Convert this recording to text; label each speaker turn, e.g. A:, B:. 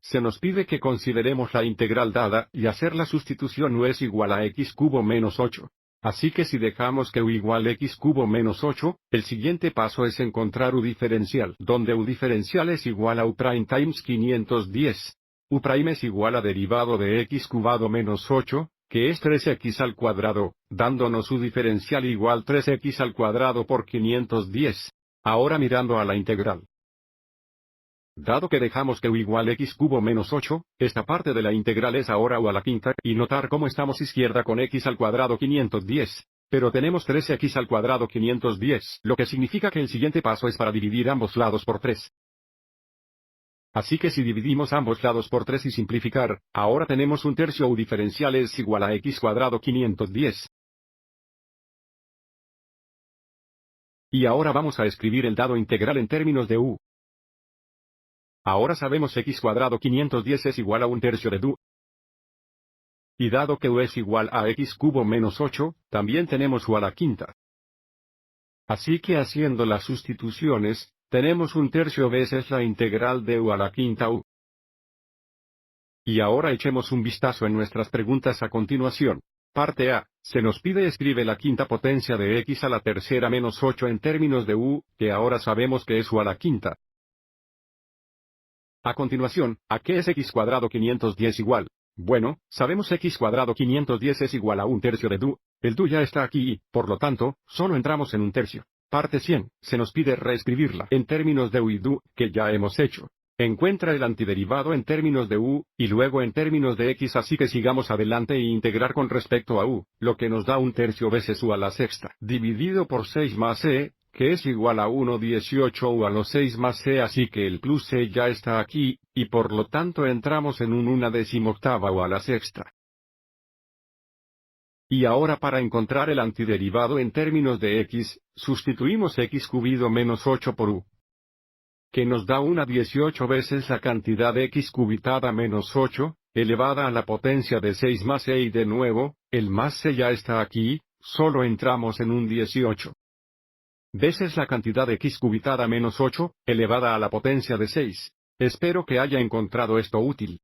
A: se nos pide que consideremos la integral dada y hacer la sustitución u es igual a x cubo menos 8. Así que si dejamos que u igual x cubo menos 8, el siguiente paso es encontrar u diferencial, donde u diferencial es igual a u prime times 510. U prime es igual a derivado de x cubado menos 8, que es 3x al cuadrado, dándonos u diferencial igual 3x al cuadrado por 510. Ahora mirando a la integral. Dado que dejamos que u igual x cubo menos 8, esta parte de la integral es ahora u a la quinta, y notar cómo estamos izquierda con x al cuadrado 510. Pero tenemos 3x al cuadrado 510, lo que significa que el siguiente paso es para dividir ambos lados por 3. Así que si dividimos ambos lados por 3 y simplificar, ahora tenemos un tercio u diferencial es igual a x cuadrado 510. Y ahora vamos a escribir el dado integral en términos de u. Ahora sabemos x cuadrado 510 es igual a un tercio de u. Y dado que u es igual a x cubo menos 8, también tenemos u a la quinta. Así que haciendo las sustituciones, tenemos un tercio veces la integral de u a la quinta u. Y ahora echemos un vistazo en nuestras preguntas a continuación. Parte A, se nos pide escribe la quinta potencia de x a la tercera menos 8 en términos de u, que ahora sabemos que es u a la quinta. A continuación, ¿a qué es x cuadrado 510 igual? Bueno, sabemos x cuadrado 510 es igual a un tercio de du. El du ya está aquí y, por lo tanto, solo entramos en un tercio. Parte 100, se nos pide reescribirla en términos de u y du, que ya hemos hecho. Encuentra el antiderivado en términos de u, y luego en términos de x, así que sigamos adelante e integrar con respecto a u, lo que nos da un tercio veces u a la sexta, dividido por 6 más e, que es igual a 1/18 u a los 6 más c, así que el plus c ya está aquí, y por lo tanto entramos en un 1/18 u a la sexta. Y ahora para encontrar el antiderivado en términos de x, sustituimos x cubido menos 8 por u, que nos da 1/18 veces la cantidad de x cubitada menos 8, elevada a la potencia de 6 más c y de nuevo, el más c ya está aquí, solo entramos en un 18. Veces la cantidad de x cubitada menos 8, elevada a la potencia de 6. Espero que haya encontrado esto útil.